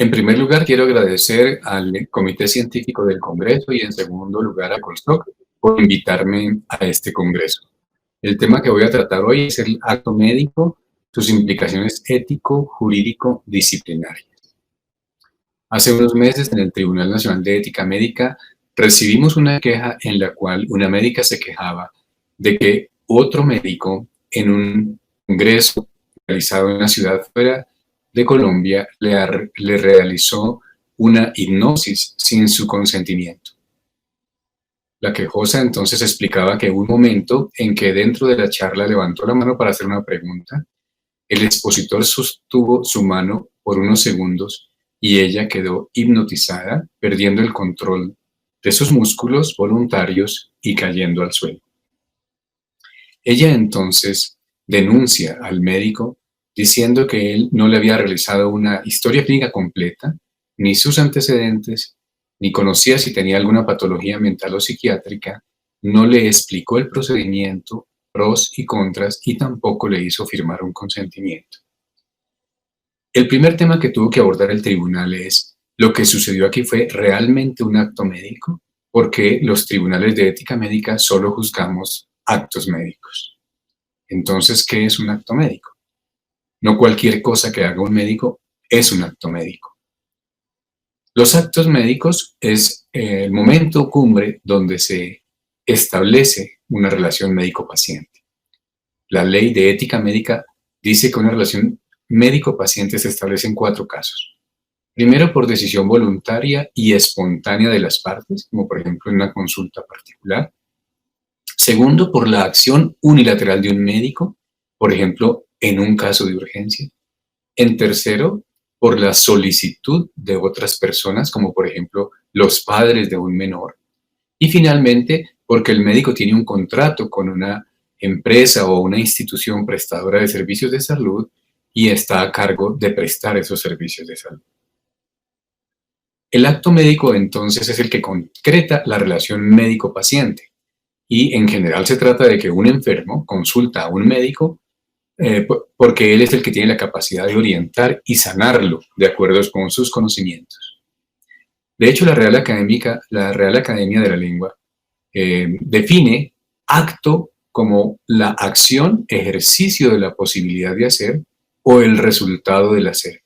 En primer lugar, quiero agradecer al Comité Científico del Congreso y en segundo lugar a Colstock por invitarme a este congreso. El tema que voy a tratar hoy es el acto médico, sus implicaciones ético, jurídico, disciplinarias. Hace unos meses en el Tribunal Nacional de Ética Médica recibimos una queja en la cual una médica se quejaba de que otro médico en un congreso realizado en una ciudad fuera de Colombia le realizó una hipnosis sin su consentimiento. La quejosa entonces explicaba que hubo un momento en que dentro de la charla levantó la mano para hacer una pregunta, el expositor sostuvo su mano por unos segundos y ella quedó hipnotizada, perdiendo el control de sus músculos voluntarios y cayendo al suelo. Ella entonces denuncia al médico diciendo que él no le había realizado una historia clínica completa, ni sus antecedentes, ni conocía si tenía alguna patología mental o psiquiátrica, no le explicó el procedimiento, pros y contras, y tampoco le hizo firmar un consentimiento. El primer tema que tuvo que abordar el tribunal es: ¿lo que sucedió aquí fue realmente un acto médico? Porque los tribunales de ética médica solo juzgamos actos médicos. Entonces, ¿qué es un acto médico? No cualquier cosa que haga un médico es un acto médico. Los actos médicos es el momento cumbre donde se establece una relación médico-paciente. La ley de ética médica dice que una relación médico-paciente se establece en 4 casos. Primero, por decisión voluntaria y espontánea de las partes, como por ejemplo en una consulta particular. Segundo, por la acción unilateral de un médico, por ejemplo, en un caso de urgencia. En tercero, por la solicitud de otras personas, como por ejemplo los padres de un menor. Y finalmente, porque el médico tiene un contrato con una empresa o una institución prestadora de servicios de salud y está a cargo de prestar esos servicios de salud. El acto médico entonces es el que concreta la relación médico-paciente y en general se trata de que un enfermo consulta a un médico porque él es el que tiene la capacidad de orientar y sanarlo de acuerdo con sus conocimientos. De hecho, la Real Academia de la Lengua define acto como la acción, ejercicio de la posibilidad de hacer o el resultado del hacer.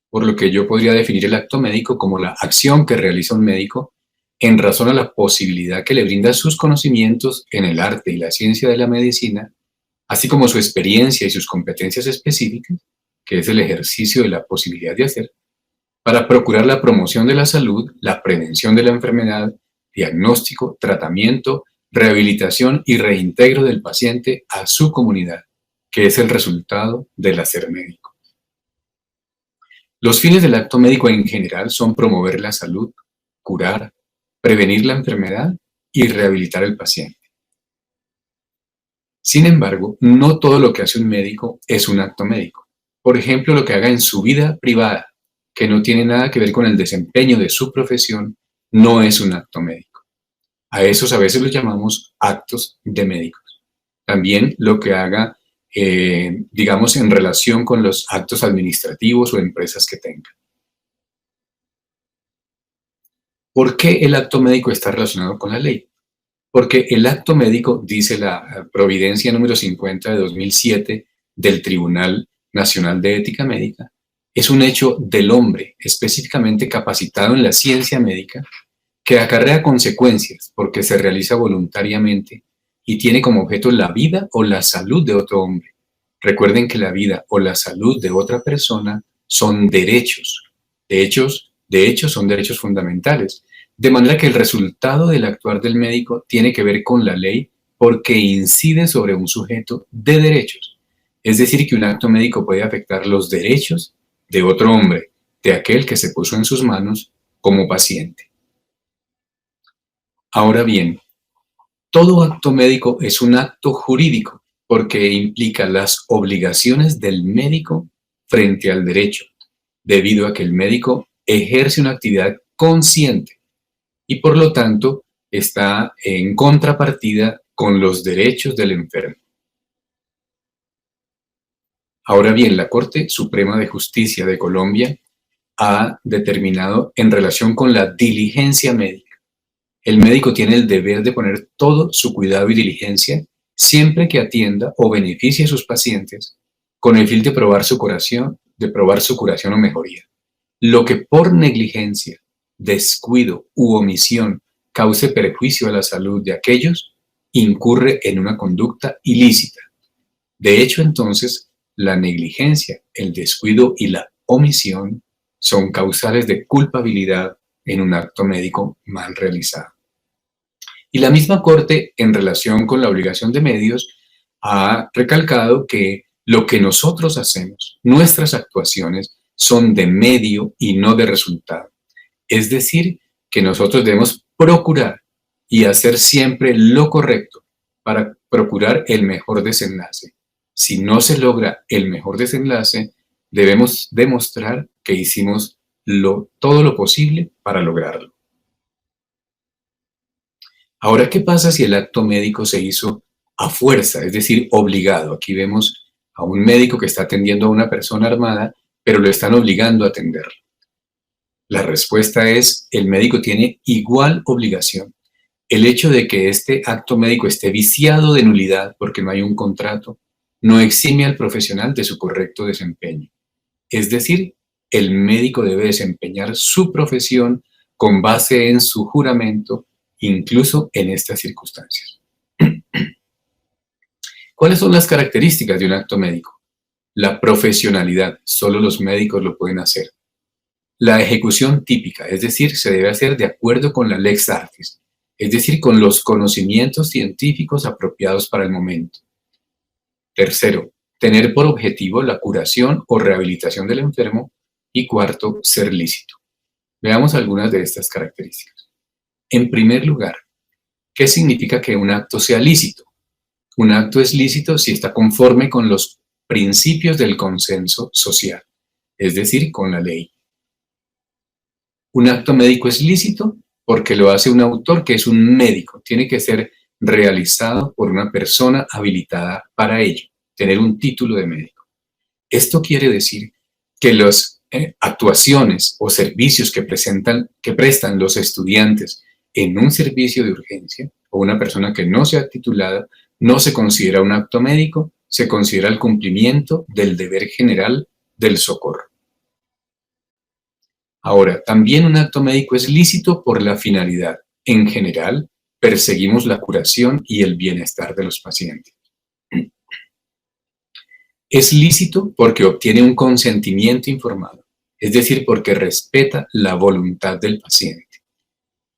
Por lo que yo podría definir el acto médico como la acción que realiza un médico en razón a la posibilidad que le brinda sus conocimientos en el arte y la ciencia de la medicina, así como su experiencia y sus competencias específicas, que es el ejercicio de la posibilidad de hacer, para procurar la promoción de la salud, la prevención de la enfermedad, diagnóstico, tratamiento, rehabilitación y reintegro del paciente a su comunidad, que es el resultado del hacer médico. Los fines del acto médico en general son promover la salud, curar, prevenir la enfermedad y rehabilitar al paciente. Sin embargo, no todo lo que hace un médico es un acto médico. Por ejemplo, lo que haga en su vida privada, que no tiene nada que ver con el desempeño de su profesión, no es un acto médico. A esos a veces los llamamos actos de médicos. También lo que haga, digamos, en relación con los actos administrativos o empresas que tenga. ¿Por qué el acto médico está relacionado con la ley? Porque el acto médico, dice la Providencia número 50 de 2007 del Tribunal Nacional de Ética Médica, es un hecho del hombre específicamente capacitado en la ciencia médica que acarrea consecuencias porque se realiza voluntariamente y tiene como objeto la vida o la salud de otro hombre. Recuerden que la vida o la salud de otra persona son derechos. De hecho, son derechos fundamentales. De manera que el resultado del actuar del médico tiene que ver con la ley porque incide sobre un sujeto de derechos. Es decir, que un acto médico puede afectar los derechos de otro hombre, de aquel que se puso en sus manos como paciente. Ahora bien, todo acto médico es un acto jurídico porque implica las obligaciones del médico frente al derecho, debido a que el médico ejerce una actividad consciente y por lo tanto está en contrapartida con los derechos del enfermo. Ahora bien, la Corte Suprema de Justicia de Colombia ha determinado en relación con la diligencia médica. El médico tiene el deber de poner todo su cuidado y diligencia siempre que atienda o beneficie a sus pacientes con el fin de probar su curación o mejoría. Lo que por negligencia, descuido u omisión cause perjuicio a la salud de aquellos, incurre en una conducta ilícita. De hecho, entonces, la negligencia, el descuido y la omisión son causales de culpabilidad en un acto médico mal realizado. Y la misma Corte, en relación con la obligación de medios, ha recalcado que lo que nosotros hacemos, nuestras actuaciones, son de medio y no de resultado. Es decir, que nosotros debemos procurar y hacer siempre lo correcto para procurar el mejor desenlace. Si no se logra el mejor desenlace, debemos demostrar que hicimos todo lo posible para lograrlo. Ahora, ¿qué pasa si el acto médico se hizo a fuerza, es decir, obligado? Aquí vemos a un médico que está atendiendo a una persona armada, pero lo están obligando a atenderlo. La respuesta es, el médico tiene igual obligación. El hecho de que este acto médico esté viciado de nulidad porque no hay un contrato, no exime al profesional de su correcto desempeño. Es decir, el médico debe desempeñar su profesión con base en su juramento, incluso en estas circunstancias. ¿Cuáles son las características de un acto médico? La profesionalidad, solo los médicos lo pueden hacer. La ejecución típica, es decir, se debe hacer de acuerdo con la lex artis, es decir, con los conocimientos científicos apropiados para el momento. Tercero, tener por objetivo la curación o rehabilitación del enfermo. Y cuarto, ser lícito. Veamos algunas de estas características. En primer lugar, ¿qué significa que un acto sea lícito? Un acto es lícito si está conforme con los principios del consenso social, es decir, con la ley. Un acto médico es lícito porque lo hace un autor que es un médico. Tiene que ser realizado por una persona habilitada para ello, tener un título de médico. Esto quiere decir que las actuaciones o servicios que prestan los estudiantes en un servicio de urgencia o una persona que no sea titulada no se considera un acto médico, se considera el cumplimiento del deber general del socorro. Ahora, también un acto médico es lícito por la finalidad. En general, perseguimos la curación y el bienestar de los pacientes. Es lícito porque obtiene un consentimiento informado, es decir, porque respeta la voluntad del paciente.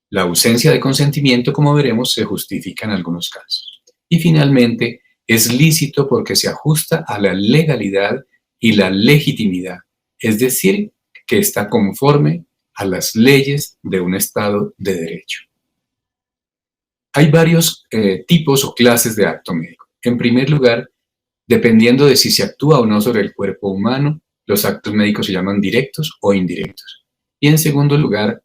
La ausencia de consentimiento, como veremos, se justifica en algunos casos. Y finalmente, es lícito porque se ajusta a la legalidad y la legitimidad, es decir, que está conforme a las leyes de un Estado de Derecho. Hay varios tipos o clases de acto médico. En primer lugar, dependiendo de si se actúa o no sobre el cuerpo humano, los actos médicos se llaman directos o indirectos. Y en segundo lugar,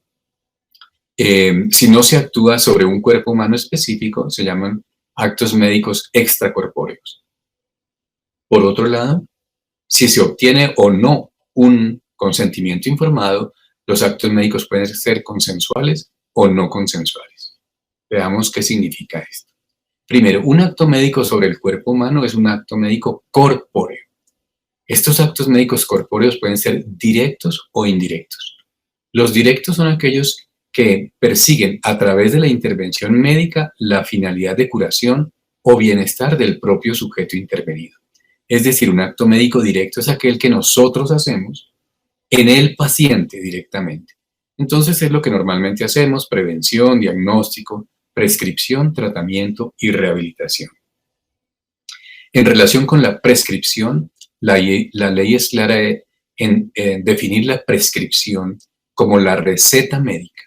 si no se actúa sobre un cuerpo humano específico, se llaman actos médicos extracorpóreos. Por otro lado, si se obtiene o no un consentimiento informado, los actos médicos pueden ser consensuales o no consensuales. Veamos qué significa esto. Primero, un acto médico sobre el cuerpo humano es un acto médico corpóreo. Estos actos médicos corpóreos pueden ser directos o indirectos. Los directos son aquellos que persiguen a través de la intervención médica la finalidad de curación o bienestar del propio sujeto intervenido. Es decir, un acto médico directo es aquel que nosotros hacemos en el paciente directamente. Entonces es lo que normalmente hacemos: prevención, diagnóstico, prescripción, tratamiento y rehabilitación. En relación con la prescripción, la ley es clara en definir la prescripción como la receta médica.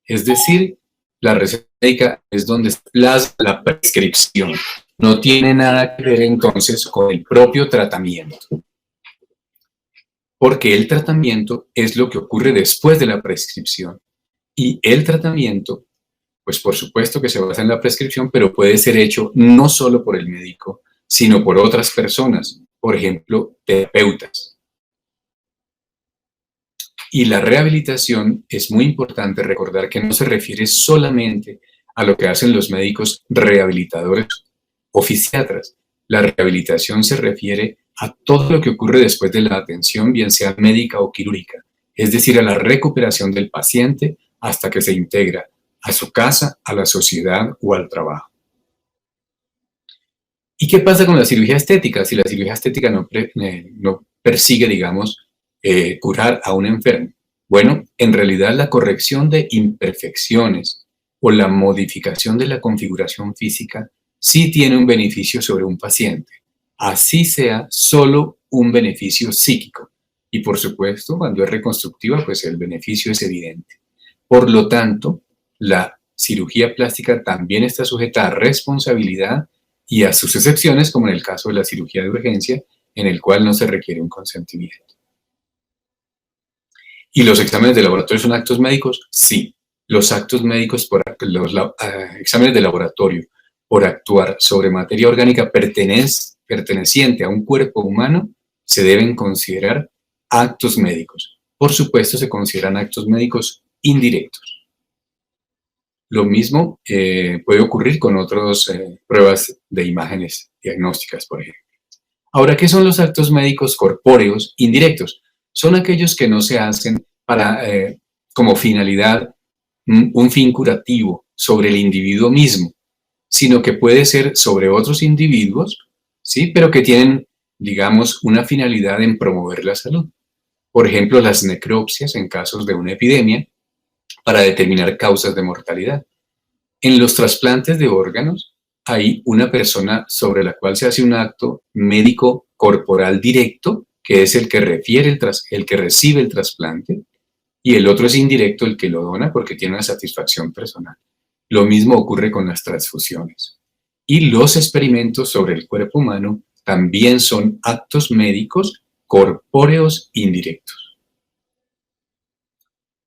Es decir, la receta médica es donde se plasma la prescripción. No tiene nada que ver entonces con el propio tratamiento, porque el tratamiento es lo que ocurre después de la prescripción. Y el tratamiento, pues por supuesto que se basa en la prescripción, pero puede ser hecho no solo por el médico, sino por otras personas, por ejemplo, terapeutas. Y la rehabilitación es muy importante recordar que no se refiere solamente a lo que hacen los médicos rehabilitadores o fisiatras. La rehabilitación se refiere a todo lo que ocurre después de la atención, bien sea médica o quirúrgica, es decir, a la recuperación del paciente hasta que se integra a su casa, a la sociedad o al trabajo. ¿Y qué pasa con la cirugía estética? Si la cirugía estética no persigue, digamos, curar a un enfermo. Bueno, en realidad la corrección de imperfecciones o la modificación de la configuración física sí tiene un beneficio sobre un paciente, así sea solo un beneficio psíquico. Y por supuesto, cuando es reconstructiva, pues el beneficio es evidente. Por lo tanto, la cirugía plástica también está sujeta a responsabilidad y a sus excepciones, como en el caso de la cirugía de urgencia, en el cual no se requiere un consentimiento. ¿Y los exámenes de laboratorio son actos médicos? Sí. Los actos médicos, los exámenes de laboratorio por actuar sobre materia orgánica perteneciente a un cuerpo humano se deben considerar actos médicos. Por supuesto, se consideran actos médicos indirectos. Lo mismo puede ocurrir con otras pruebas de imágenes diagnósticas, por ejemplo. Ahora, ¿qué son los actos médicos corpóreos indirectos? Son aquellos que no se hacen para, como finalidad, un fin curativo sobre el individuo mismo, sino que puede ser sobre otros individuos, ¿sí? Pero que tienen, digamos, una finalidad en promover la salud. Por ejemplo, las necropsias en casos de una epidemia para determinar causas de mortalidad. En los trasplantes de órganos hay una persona sobre la cual se hace un acto médico corporal directo, que es el que el que recibe el trasplante, y el otro es indirecto, el que lo dona porque tiene una satisfacción personal. Lo mismo ocurre con las transfusiones. Y los experimentos sobre el cuerpo humano también son actos médicos corpóreos indirectos.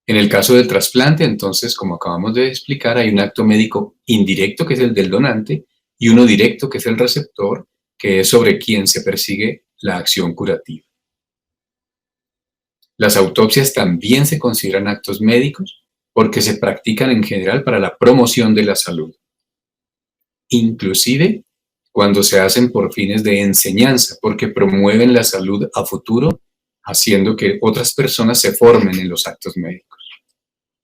En el caso del trasplante, entonces, como acabamos de explicar, hay un acto médico indirecto, que es el del donante, y uno directo, que es el receptor, que es sobre quien se persigue la acción curativa. Las autopsias también se consideran actos médicos porque se practican en general para la promoción de la salud, inclusive cuando se hacen por fines de enseñanza, porque promueven la salud a futuro, haciendo que otras personas se formen en los actos médicos.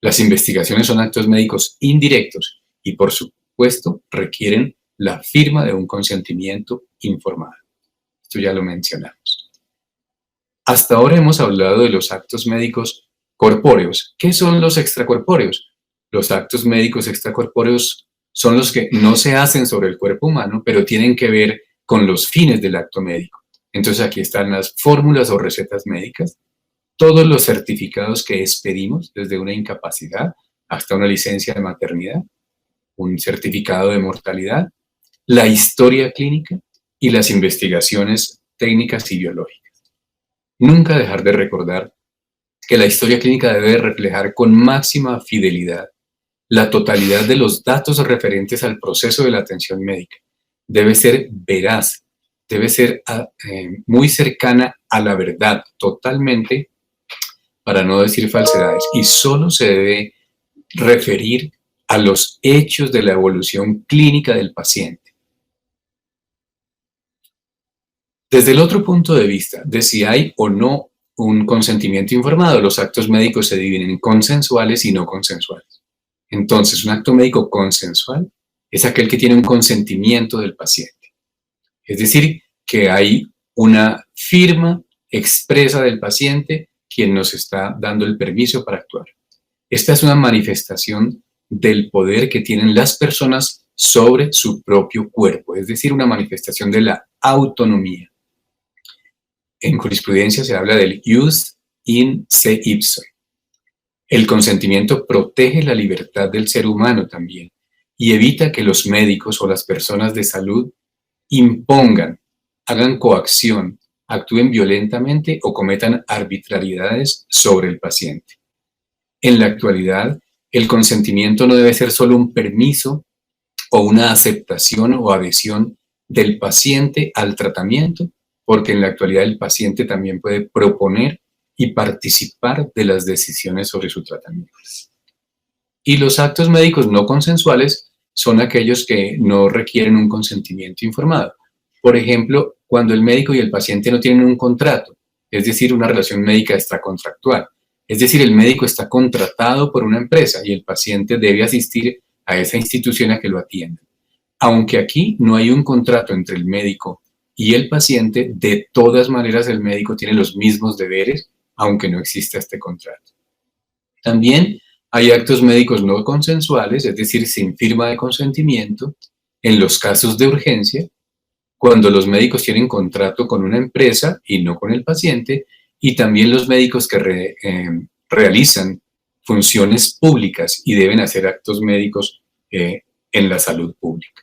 Las investigaciones son actos médicos indirectos y, por supuesto, requieren la firma de un consentimiento informado. Esto ya lo mencionamos. Hasta ahora hemos hablado de los actos médicos corpóreos. ¿Qué son los extracorpóreos? Los actos médicos extracorpóreos son los que no se hacen sobre el cuerpo humano, pero tienen que ver con los fines del acto médico. Entonces aquí están las fórmulas o recetas médicas, todos los certificados que expedimos, desde una incapacidad hasta una licencia de maternidad, un certificado de mortalidad, la historia clínica y las investigaciones técnicas y biológicas. Nunca dejar de recordar que la historia clínica debe reflejar con máxima fidelidad la totalidad de los datos referentes al proceso de la atención médica. Debe ser veraz, debe ser muy cercana a la verdad, totalmente, para no decir falsedades, y solo se debe referir a los hechos de la evolución clínica del paciente. Desde el otro punto de vista, de si hay o no un consentimiento informado, los actos médicos se dividen en consensuales y no consensuales. Entonces, un acto médico consensual es aquel que tiene un consentimiento del paciente. Es decir, que hay una firma expresa del paciente quien nos está dando el permiso para actuar. Esta es una manifestación del poder que tienen las personas sobre su propio cuerpo, es decir, una manifestación de la autonomía. En jurisprudencia se habla del jus in se ipso. El consentimiento protege la libertad del ser humano también y evita que los médicos o las personas de salud impongan, hagan coacción, actúen violentamente o cometan arbitrariedades sobre el paciente. En la actualidad, el consentimiento no debe ser solo un permiso o una aceptación o adhesión del paciente al tratamiento, porque en la actualidad el paciente también puede proponer y participar de las decisiones sobre su tratamiento. Y los actos médicos no consensuales son aquellos que no requieren un consentimiento informado. Por ejemplo, cuando el médico y el paciente no tienen un contrato, es decir, una relación médica extracontractual. Es decir, el médico está contratado por una empresa y el paciente debe asistir a esa institución a que lo atienda. Aunque aquí no hay un contrato entre el médico y el paciente, de todas maneras el médico tiene los mismos deberes, aunque no exista este contrato. También hay actos médicos no consensuales, es decir, sin firma de consentimiento, en los casos de urgencia, cuando los médicos tienen contrato con una empresa y no con el paciente, y también los médicos que realizan funciones públicas y deben hacer actos médicos en la salud pública.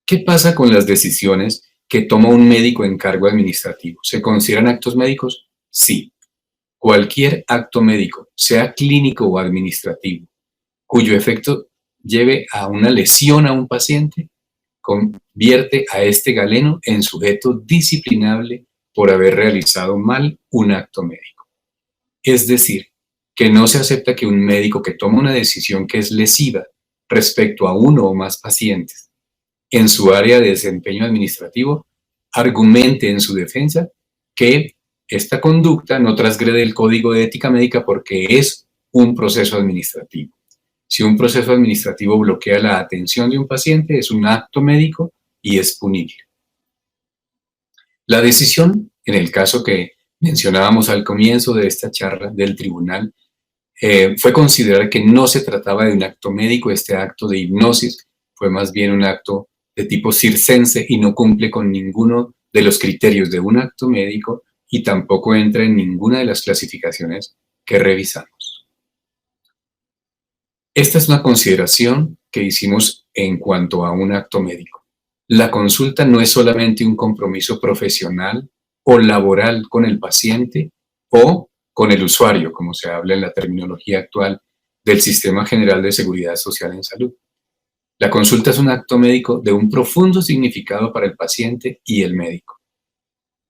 ¿Qué pasa con las decisiones que toma un médico en cargo administrativo? ¿Se consideran actos médicos? Sí. Cualquier acto médico, sea clínico o administrativo, cuyo efecto lleve a una lesión a un paciente, convierte a este galeno en sujeto disciplinable por haber realizado mal un acto médico. Es decir, que no se acepta que un médico que toma una decisión que es lesiva respecto a uno o más pacientes en su área de desempeño administrativo, argumente en su defensa que esta conducta no transgrede el Código de Ética Médica porque es un proceso administrativo. Si un proceso administrativo bloquea la atención de un paciente, es un acto médico y es punible. La decisión, en el caso que mencionábamos al comienzo de esta charla del tribunal, fue considerar que no se trataba de un acto médico. Este acto de hipnosis fue más bien un acto de tipo circense y no cumple con ninguno de los criterios de un acto médico y tampoco entra en ninguna de las clasificaciones que revisamos. Esta es una consideración que hicimos en cuanto a un acto médico. La consulta no es solamente un compromiso profesional o laboral con el paciente o con el usuario, como se habla en la terminología actual del Sistema General de Seguridad Social en Salud. La consulta es un acto médico de un profundo significado para el paciente y el médico.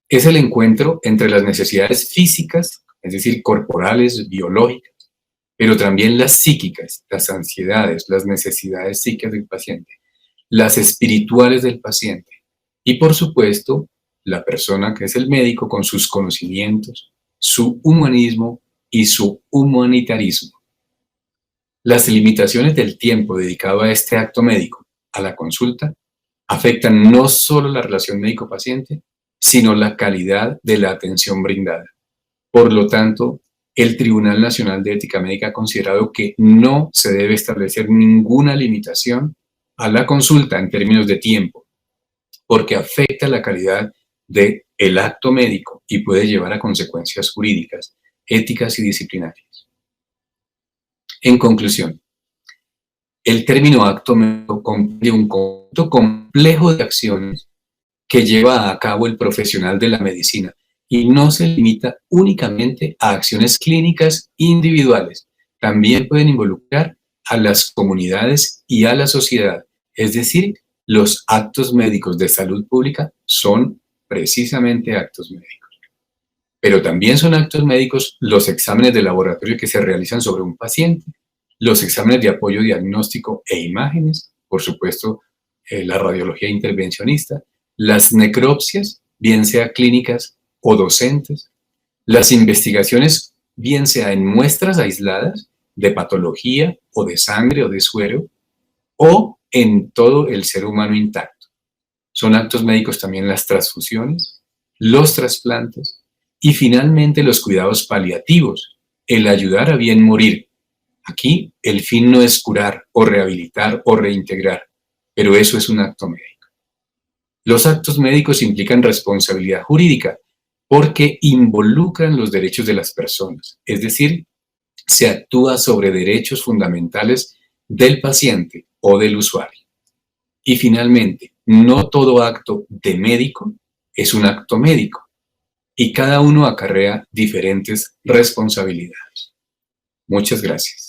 Es el encuentro entre las necesidades físicas, es decir, corporales, biológicas, pero también las psíquicas, las ansiedades, las necesidades psíquicas del paciente, las espirituales del paciente y, por supuesto, la persona que es el médico con sus conocimientos, su humanismo y su humanitarismo. Las limitaciones del tiempo dedicado a este acto médico, a la consulta, afectan no solo la relación médico-paciente, sino la calidad de la atención brindada. Por lo tanto, el Tribunal Nacional de Ética Médica ha considerado que no se debe establecer ninguna limitación a la consulta en términos de tiempo, porque afecta la calidad del acto médico y puede llevar a consecuencias jurídicas, éticas y disciplinarias. En conclusión, el término acto médico comprende un conjunto complejo de acciones que lleva a cabo el profesional de la medicina y no se limita únicamente a acciones clínicas individuales. También pueden involucrar a las comunidades y a la sociedad. Es decir, los actos médicos de salud pública son precisamente actos médicos. Pero también son actos médicos los exámenes de laboratorio que se realizan sobre un paciente, los exámenes de apoyo diagnóstico e imágenes, por supuesto, la radiología intervencionista, las necropsias, bien sea clínicas o docentes, las investigaciones, bien sea en muestras aisladas de patología o de sangre o de suero, o en todo el ser humano intacto. Son actos médicos también las transfusiones, los trasplantes y finalmente los cuidados paliativos, el ayudar a bien morir. Aquí el fin no es curar o rehabilitar o reintegrar, pero eso es un acto médico. Los actos médicos implican responsabilidad jurídica porque involucran los derechos de las personas, es decir, se actúa sobre derechos fundamentales del paciente o del usuario. Y finalmente, no todo acto de médico es un acto médico y cada uno acarrea diferentes responsabilidades. Muchas gracias.